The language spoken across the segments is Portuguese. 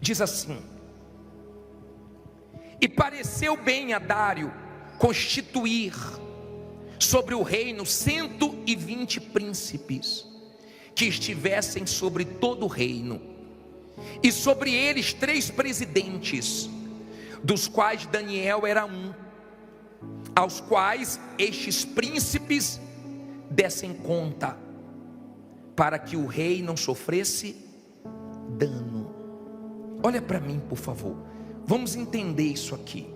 diz assim: e pareceu bem a Dário constituir sobre o reino 120 príncipes, que estivessem sobre todo o reino, e sobre eles 3 presidentes, dos quais Daniel era um, aos quais estes príncipes dessem conta, para que o rei não sofresse dano. Olha para mim, por favor, vamos entender isso aqui.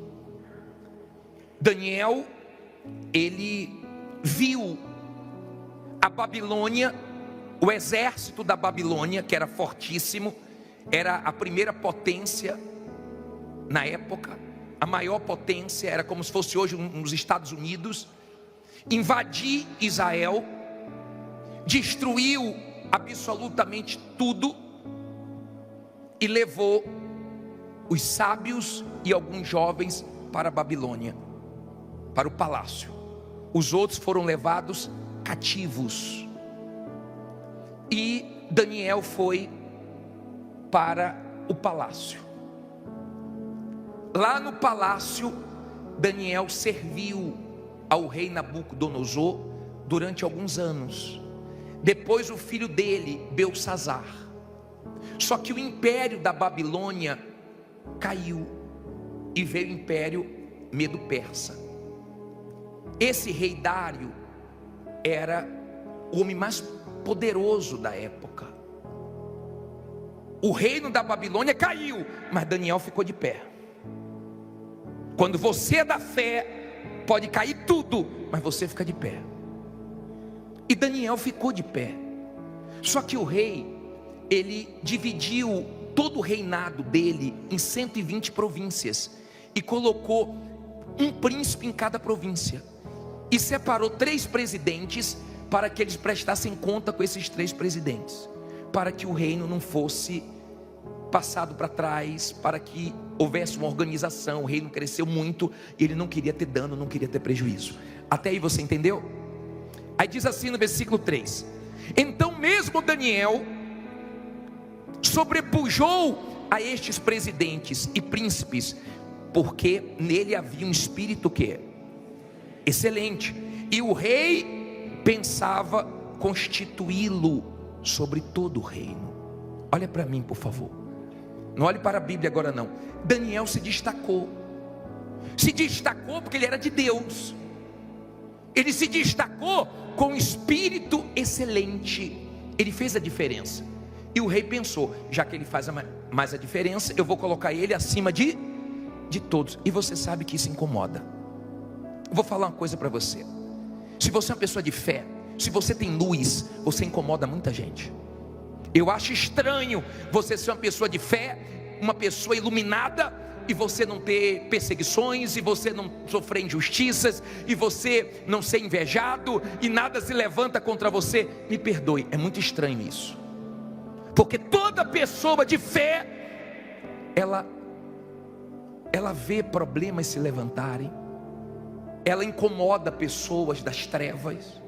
Daniel, ele viu a Babilônia, o exército da Babilônia, que era fortíssimo, era a primeira potência na época, a maior potência, era como se fosse hoje nos Estados Unidos, invadir Israel, destruiu absolutamente tudo e levou os sábios e alguns jovens para a Babilônia, para o palácio. Os outros foram levados cativos, e Daniel foi para o palácio. Lá no palácio, Daniel serviu ao rei Nabucodonosor durante alguns anos. Depois o filho dele, Belsassar. Só que o império da Babilônia caiu e veio o império Medo-Persa. Esse rei Dário era o homem mais poderoso da época. O reino da Babilônia caiu, mas Daniel ficou de pé. Quando você é da fé, pode cair tudo, mas você fica de pé. E Daniel ficou de pé. Só que o rei, ele dividiu todo o reinado dele em 120 províncias e colocou um príncipe em cada província, e separou 3 presidentes para que eles prestassem conta com esses 3 presidentes, para que o reino não fosse passado para trás, para que houvesse uma organização. O reino cresceu muito e ele não queria ter dano, não queria ter prejuízo. Até aí você entendeu? Aí diz assim no versículo 3: então mesmo Daniel sobrepujou a estes presidentes e príncipes, porque nele havia um espírito que excelente, e o rei pensava constituí-lo sobre todo o reino. Olha para mim, por favor, não olhe para a Bíblia agora não. Daniel se destacou porque ele era de Deus. Ele se destacou com um espírito excelente. Ele fez a diferença. E o rei pensou: já que ele faz mais a diferença, eu vou colocar ele acima de todos. E você sabe que isso incomoda. Eu vou falar uma coisa para você. Se você é uma pessoa de fé, se você tem luz, você incomoda muita gente. Eu acho estranho você ser uma pessoa de fé, uma pessoa iluminada, e você não ter perseguições, e você não sofrer injustiças, e você não ser invejado, e nada se levanta contra você. Me perdoe, é muito estranho isso. Porque toda pessoa de fé, ela vê problemas se levantarem, ela incomoda pessoas das trevas.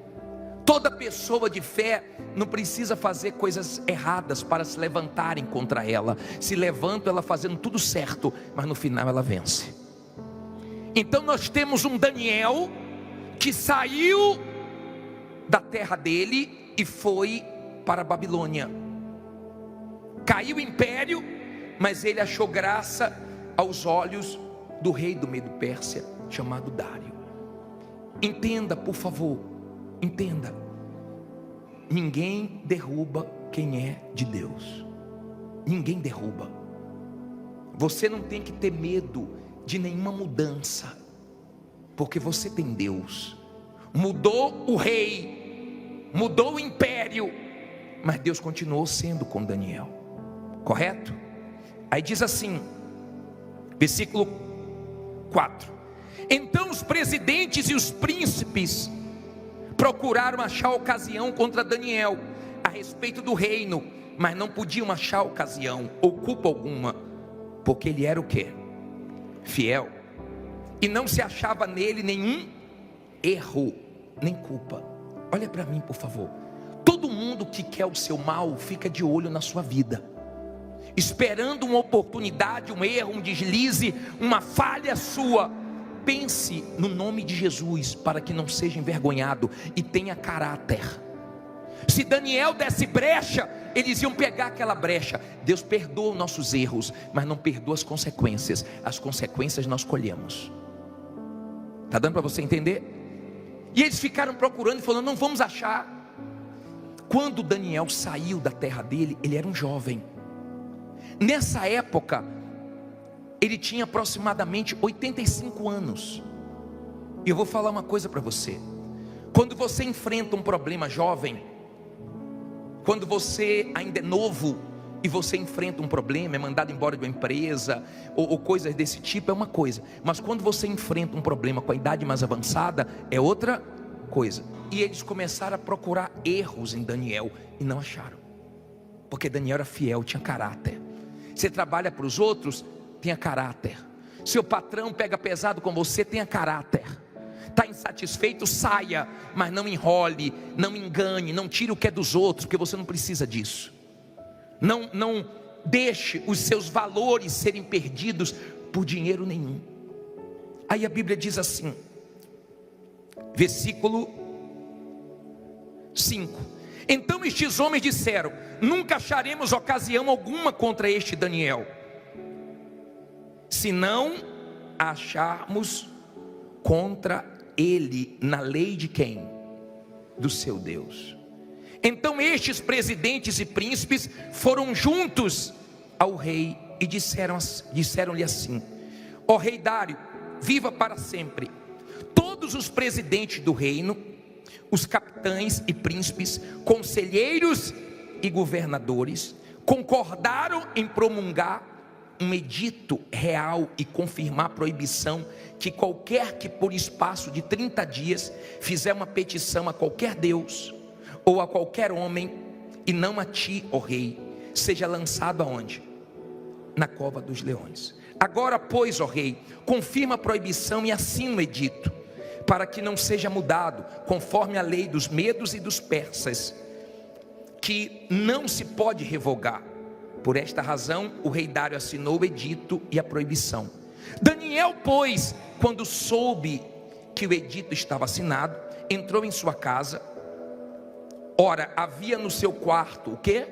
Toda pessoa de fé não precisa fazer coisas erradas para se levantarem contra ela. Se levanta ela fazendo tudo certo, mas no final ela vence. Então nós temos um Daniel que saiu da terra dele e foi para a Babilônia. Caiu o império, mas ele achou graça aos olhos do rei do Medo-Pérsia, chamado Dário. Entenda, por favor, entenda: ninguém derruba quem é de Deus. Ninguém derruba. Você não tem que ter medo de nenhuma mudança, porque você tem Deus. Mudou o rei, mudou o império, mas Deus continuou sendo com Daniel. Correto? Aí diz assim, versículo 4: então os presidentes e os príncipes procuraram achar ocasião contra Daniel a respeito do reino, mas não podiam achar ocasião ou culpa alguma, porque ele era o quê? Fiel, e não se achava nele nenhum erro, nem culpa. Olha para mim, por favor. Todo mundo que quer o seu mal fica de olho na sua vida. esperando uma oportunidade, um erro, um deslize, uma falha sua. Pense no nome de Jesus para que não seja envergonhado e tenha caráter. Se Daniel desse brecha, eles iam pegar aquela brecha. Deus perdoa os nossos erros, mas não perdoa as consequências. As consequências nós colhemos. Está dando para você entender? E eles ficaram procurando e falando, não vamos achar. Quando Daniel saiu da terra dele, ele era um jovem. Nessa época, ele tinha aproximadamente 85 anos. E eu vou falar uma coisa para você. Quando você enfrenta um problema jovem, quando você ainda é novo e você enfrenta um problema, é mandado embora de uma empresa ou coisas desse tipo, é uma coisa. Mas quando você enfrenta um problema com a idade mais avançada, é outra coisa. E eles começaram a procurar erros em Daniel e não acharam, porque Daniel era fiel, tinha caráter. Você trabalha para os outros, tenha caráter. Seu patrão pega pesado com você, tenha caráter. Está insatisfeito, saia, mas não enrole, não engane, não tire o que é dos outros, porque você não precisa disso. Não deixe os seus valores serem perdidos por dinheiro nenhum. Aí a Bíblia diz assim, versículo 5: então estes homens disseram, nunca acharemos ocasião alguma contra este Daniel, se não acharmos contra ele na lei de quem? Do seu Deus. Então estes presidentes e príncipes foram juntos ao rei e disseram-lhe assim: ó rei Dário, viva para sempre. Todos os presidentes do reino, os capitães e príncipes, conselheiros e governadores, concordaram em promulgar um edito real e confirmar a proibição que qualquer que por espaço de 30 dias fizer uma petição a qualquer Deus ou a qualquer homem, e não a ti, ó rei, seja lançado aonde? Na cova dos leões. Agora pois, ó rei, confirma a proibição e assina o edito, para que não seja mudado, conforme a lei dos medos e dos persas, que não se pode revogar. Por esta razão, o rei Dário assinou o edito e a proibição. Daniel, pois, quando soube que o edito estava assinado, entrou em sua casa. Ora, havia no seu quarto, o quê?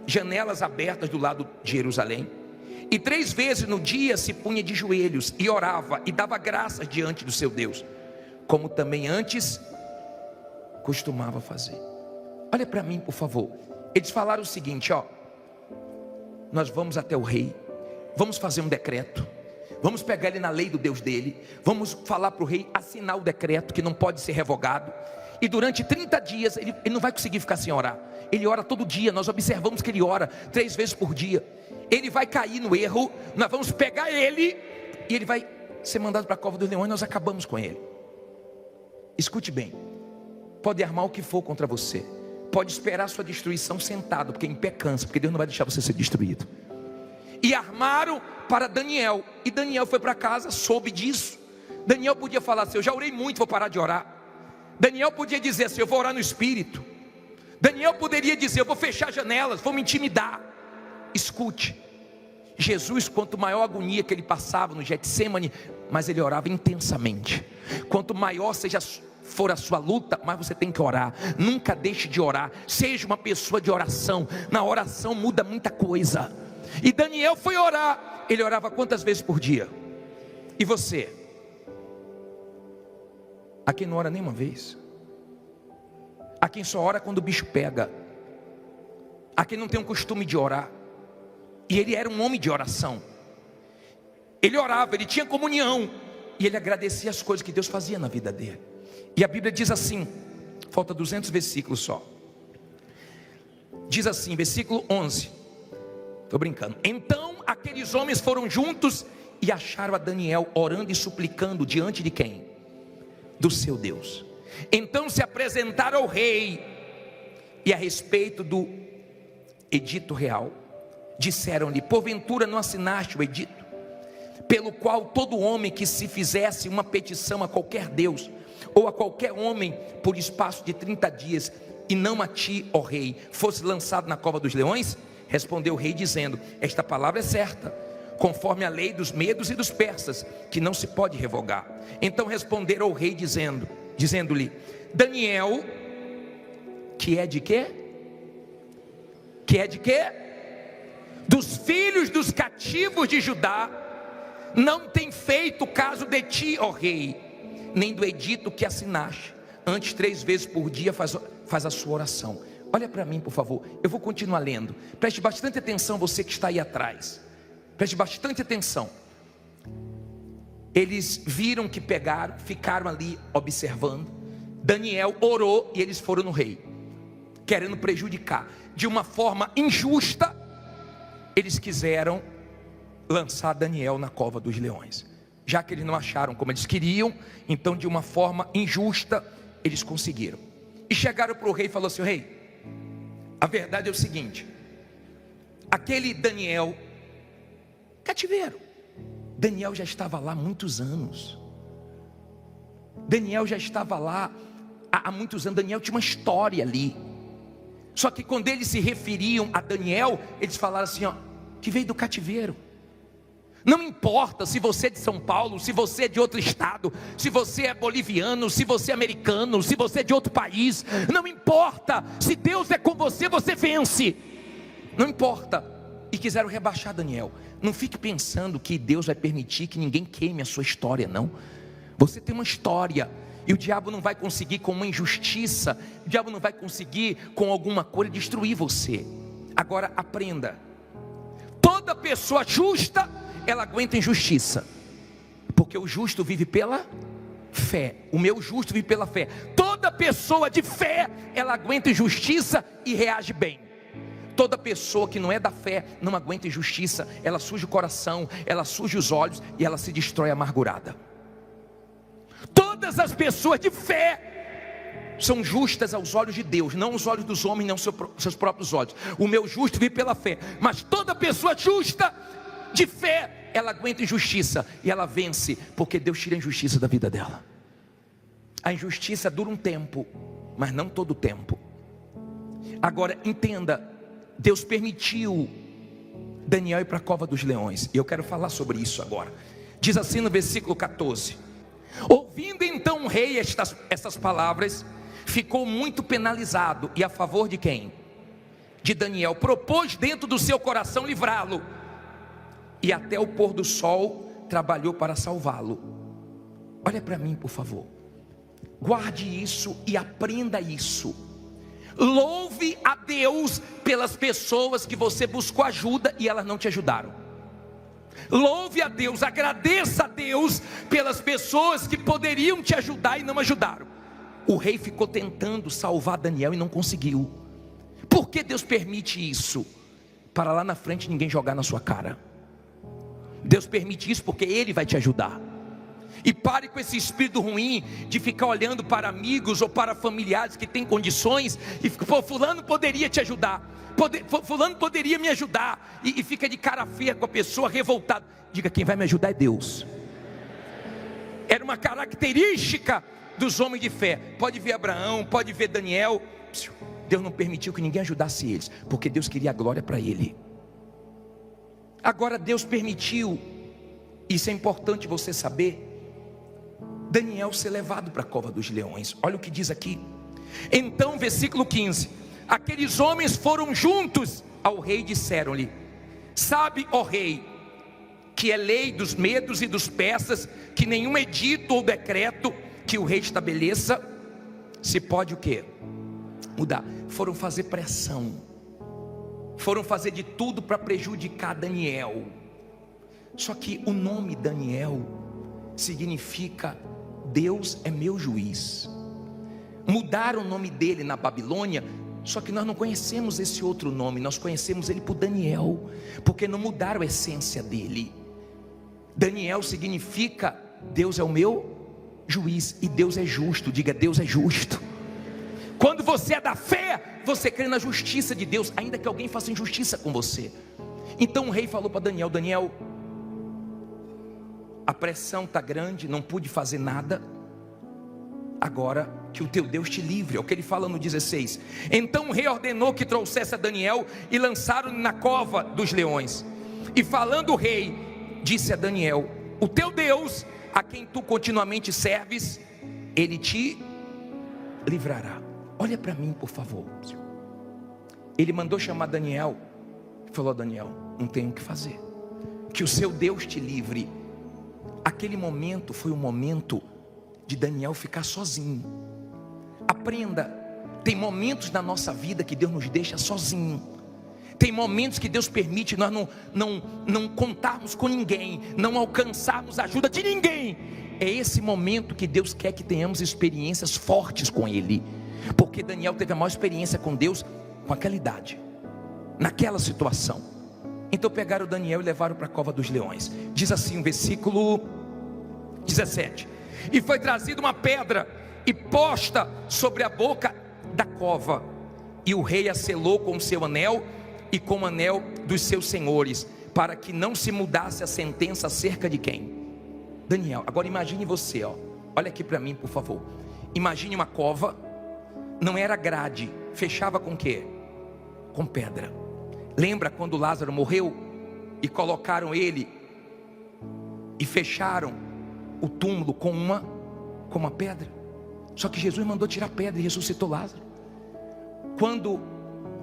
Janelas abertas do lado de Jerusalém. E 3 vezes no dia se punha de joelhos e orava e dava graças diante do seu Deus, como também antes costumava fazer. Olha para mim, por favor. Eles falaram o seguinte, ó: nós vamos até o rei, vamos fazer um decreto, vamos pegar ele na lei do Deus dele, vamos falar para o rei assinar o decreto que não pode ser revogado. E durante 30 dias ele não vai conseguir ficar sem orar. Ele ora todo dia, nós observamos que ele ora 3 vezes por dia. Ele vai cair no erro, nós vamos pegar ele e ele vai ser mandado para a cova dos leões, nós acabamos com ele. Escute bem, pode armar o que for contra você, pode esperar sua destruição sentado, porque em pé cansa, porque Deus não vai deixar você ser destruído. E armaram para Daniel, e Daniel foi para casa, soube disso. Daniel podia falar assim: eu já orei muito, vou parar de orar. Daniel podia dizer assim: eu vou orar no Espírito. Daniel poderia dizer: eu vou fechar janelas, vou me intimidar. Escute, Jesus, quanto maior a agonia que ele passava no Getsemane, mas ele orava intensamente. Quanto maior for a sua luta, mais você tem que orar. Nunca deixe de orar, seja uma pessoa de oração. Na oração muda muita coisa. E Daniel foi orar. Ele orava quantas vezes por dia? E você? A quem não ora nem uma vez? A quem só ora quando o bicho pega? A quem não tem o costume de orar? E ele era um homem de oração. Ele orava, ele tinha comunhão, e ele agradecia as coisas que Deus fazia na vida dele. E a Bíblia diz assim, falta 200 versículos só. Diz assim, versículo 11. Estou brincando. Então aqueles homens foram juntos e acharam a Daniel orando e suplicando diante de quem? Do seu Deus. Então se apresentaram ao rei, e a respeito do edito real, disseram-lhe: porventura não assinaste o edito, pelo qual todo homem que se fizesse uma petição a qualquer Deus, ou a qualquer homem, por espaço de 30 dias, e não a ti, ó rei, fosse lançado na cova dos leões? Respondeu o rei dizendo: esta palavra é certa, conforme a lei dos medos e dos persas, que não se pode revogar. Então responderam ao rei dizendo-lhe: Daniel, que é de quê? Que é de quê? Dos filhos dos cativos de Judá, não tem feito caso de ti, ó rei, nem do edito que assinaste. Antes 3 vezes por dia faz a sua oração. Olha para mim, por favor, eu vou continuar lendo. Preste bastante atenção, você que está aí atrás. Preste bastante atenção. Eles viram que pegaram, ficaram ali observando. Daniel orou e eles foram no rei, querendo prejudicar. De uma forma injusta, eles quiseram lançar Daniel na cova dos leões. Já que eles não acharam como eles queriam, então de uma forma injusta, eles conseguiram. E chegaram para o rei e falaram assim: rei, a verdade é o seguinte, aquele Daniel, cativeiro, Daniel já estava lá há muitos anos. Daniel já estava lá há muitos anos. Daniel tinha uma história ali. Só que quando eles se referiam a Daniel, eles falaram assim, ó, que veio do cativeiro. Não importa se você é de São Paulo, se você é de outro estado, se você é boliviano, se você é americano, se você é de outro país, não importa. Se Deus é com você, você vence. Não importa. E quiseram rebaixar Daniel. Não fique pensando que Deus vai permitir que ninguém queime a sua história, não. Você tem uma história, e o diabo não vai conseguir com uma injustiça, o diabo não vai conseguir com alguma coisa destruir você. Agora aprenda, toda pessoa justa, ela aguenta injustiça, porque o justo vive pela fé. O meu justo vive pela fé. Toda pessoa de fé, ela aguenta injustiça e reage bem. Toda pessoa que não é da fé, não aguenta injustiça, ela suja o coração, ela suja os olhos e ela se destrói amargurada. Todas as pessoas de fé são justas aos olhos de Deus, não aos olhos dos homens, não seus próprios olhos. O meu justo vive pela fé, mas toda pessoa justa de fé, ela aguenta injustiça e ela vence, porque Deus tira a injustiça da vida dela. A injustiça dura um tempo, mas não todo o tempo. Agora entenda, Deus permitiu Daniel ir para a cova dos leões, e eu quero falar sobre isso agora. Diz assim no versículo 14: ouvindo então o rei essas palavras, ficou muito penalizado, e a favor de quem? De Daniel. Propôs dentro do seu coração livrá-lo, e até o pôr do sol trabalhou para salvá-lo. Olha para mim, por favor, guarde isso e aprenda isso. Louve a Deus pelas pessoas que você buscou ajuda e elas não te ajudaram. Louve a Deus, agradeça a Deus pelas pessoas que poderiam te ajudar e não ajudaram. O rei ficou tentando salvar Daniel e não conseguiu. Por que Deus permite isso? Para lá na frente ninguém jogar na sua cara. Deus permite isso porque Ele vai te ajudar. E pare com esse espírito ruim de ficar olhando para amigos ou para familiares que têm condições e pô, fulano poderia te ajudar, fulano poderia me ajudar, e fica de cara feia com a pessoa, revoltado. Diga: quem vai me ajudar é Deus. Era uma característica dos homens de fé. Pode ver Abraão, pode ver Daniel. Deus não permitiu que ninguém ajudasse eles, porque Deus queria a glória para ele. Agora Deus permitiu, isso é importante você saber, Daniel ser levado para a cova dos leões. Olha o que diz aqui. Então, versículo 15: aqueles homens foram juntos ao rei e disseram-lhe: sabe, ó rei, que é lei dos medos e dos persas, que nenhum edito ou decreto que o rei estabeleça se pode o quê? Mudar. Foram fazer pressão, foram fazer de tudo para prejudicar Daniel. Só que o nome Daniel significa Deus é meu juiz. Mudaram o nome dele na Babilônia, só que nós não conhecemos esse outro nome, nós conhecemos ele por Daniel, porque não mudaram a essência dele. Daniel significa Deus é o meu juiz, e Deus é justo. Diga: Deus é justo. Quando você é da fé, você crê na justiça de Deus, ainda que alguém faça injustiça com você. Então o rei falou para Daniel: Daniel, a pressão está grande, não pude fazer nada. Agora que o teu Deus te livre. É o que ele fala no 16. Então o rei ordenou que trouxesse a Daniel e lançaram-no na cova dos leões. E falando o rei, disse a Daniel: o teu Deus, a quem tu continuamente serves, ele te livrará. Olha para mim, por favor. Ele mandou chamar Daniel e falou: Daniel, não tem o que fazer, que o seu Deus te livre. Aquele momento foi um momento de Daniel ficar sozinho. Aprenda, tem momentos na nossa vida que Deus nos deixa sozinho. Tem momentos que Deus permite nós não contarmos com ninguém, não alcançarmos a ajuda de ninguém. É esse momento que Deus quer que tenhamos experiências fortes com Ele. Porque Daniel teve a maior experiência com Deus com aquela idade, naquela situação. Então pegaram Daniel e levaram para a cova dos leões. Diz assim o versículo 17: e foi trazida uma pedra e posta sobre a boca da cova, e o rei a selou com o seu anel e com o anel dos seus senhores, para que não se mudasse a sentença acerca de quem? Daniel. Agora imagine você, olha aqui para mim, por favor. Imagine uma cova, não era grade, fechava com o quê? Com pedra. Lembra quando Lázaro morreu e colocaram ele e fecharam o túmulo com uma pedra? Só que Jesus mandou tirar a pedra e ressuscitou Lázaro. Quando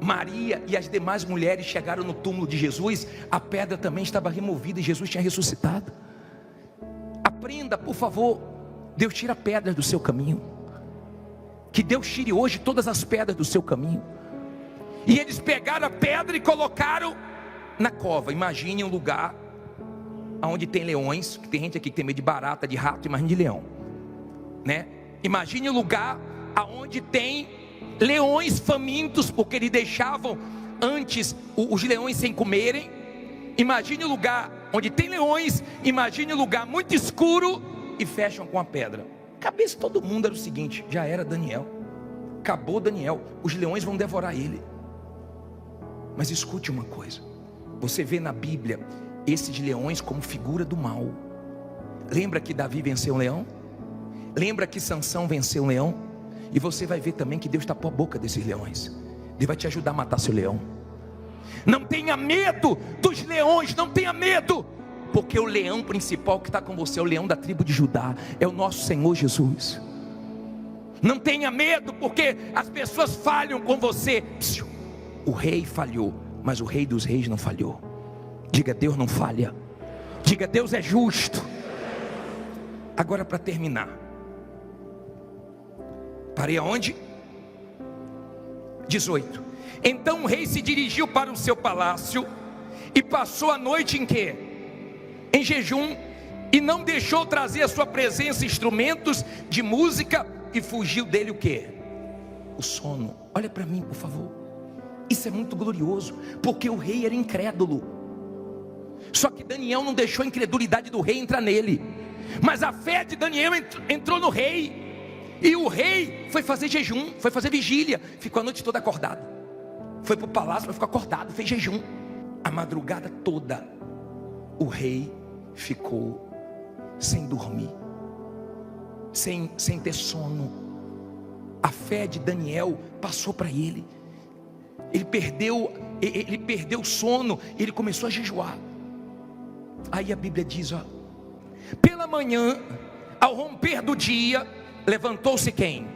Maria e as demais mulheres chegaram no túmulo de Jesus, a pedra também estava removida e Jesus tinha ressuscitado. Aprenda, por favor. Deus tira pedras do seu caminho. Que Deus tire hoje todas as pedras do seu caminho. E eles pegaram a pedra e colocaram na cova. Imagine um lugar onde tem leões, que tem gente aqui que tem medo de barata, de rato, imagine de leão, né? Imagine um lugar onde tem leões famintos, porque eles deixavam antes os leões sem comerem. Imagine um lugar onde tem leões. Imagine um lugar muito escuro e fecham com a pedra. A cabeça de todo mundo era o seguinte: já era Daniel, acabou Daniel, os leões vão devorar ele. Mas escute uma coisa, você vê na Bíblia esses leões como figura do mal. Lembra que Davi venceu um leão? Lembra que Sansão venceu um leão? E você vai ver também que Deus tapou a boca desses leões. Deus vai te ajudar a matar seu leão. Não tenha medo dos leões, não tenha medo, porque o leão principal que está com você é o leão da tribo de Judá, é o nosso Senhor Jesus. Não tenha medo, porque as pessoas falham com você. O rei falhou, mas o Rei dos Reis não falhou. Diga: Deus não falha. Diga: Deus é justo. Agora, para terminar, parei aonde? 18. Então o rei se dirigiu para o seu palácio e passou a noite em quê? Em jejum, e não deixou trazer à sua presença instrumentos de música, e fugiu dele o quê? O sono. Olha para mim, por favor. Isso é muito glorioso, porque o rei era incrédulo. Só que Daniel não deixou a incredulidade do rei entrar nele, mas a fé de Daniel entrou no rei. E o rei foi fazer jejum, foi fazer vigília, ficou a noite toda acordado. Foi para o palácio, mas ficou acordado, fez jejum. A madrugada toda o rei ficou sem dormir, sem ter sono. A fé de Daniel passou para ele. Ele perdeu o sono, ele começou a jejuar. Aí a Bíblia diz, pela manhã, ao romper do dia, levantou-se quem?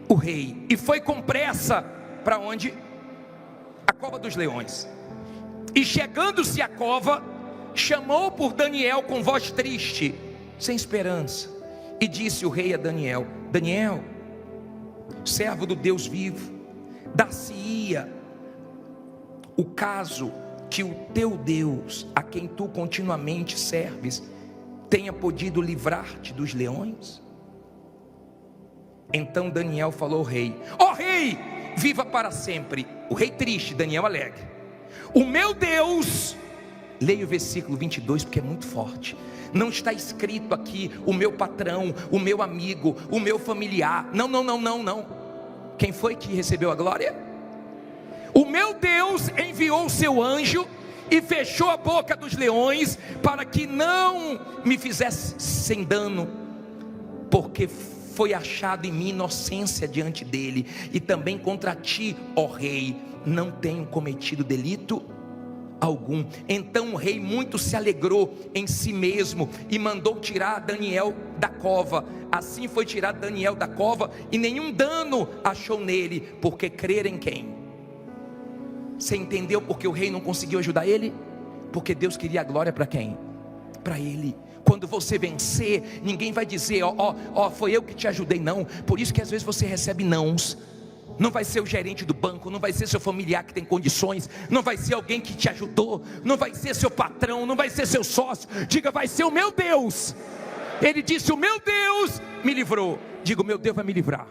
O rei, e foi com pressa para onde? A cova dos leões. E chegando-se à cova, chamou por Daniel com voz triste, sem esperança, e disse o rei a Daniel: Daniel, servo do Deus vivo, dar-se-ia o caso que o teu Deus, a quem tu continuamente serves, tenha podido livrar-te dos leões? Então Daniel falou ao rei: ó rei, viva para sempre. O rei triste, Daniel alegre. O meu Deus, leia o versículo 22 porque é muito forte. Não está escrito aqui o meu patrão, o meu amigo, o meu familiar. Não. Quem foi que recebeu a glória? O meu Deus enviou o seu anjo e fechou a boca dos leões, para que não me fizessem dano, porque foi achado em mim inocência diante dele, e também contra ti, ó rei, não tenho cometido delito algum. Então o rei muito se alegrou em si mesmo e mandou tirar Daniel da cova. Assim foi tirado Daniel da cova, e nenhum dano achou nele, porque crer em quem? Você entendeu porque o rei não conseguiu ajudar ele? Porque Deus queria a glória para quem? Para ele. Quando você vencer, ninguém vai dizer, foi eu que te ajudei, não. Por isso que às vezes você recebe nãos. Não vai ser o gerente do banco, não vai ser seu familiar que tem condições, não vai ser alguém que te ajudou, não vai ser seu patrão, não vai ser seu sócio. Diga, vai ser o meu Deus. Ele disse, o meu Deus me livrou. Diga, o meu Deus vai me livrar.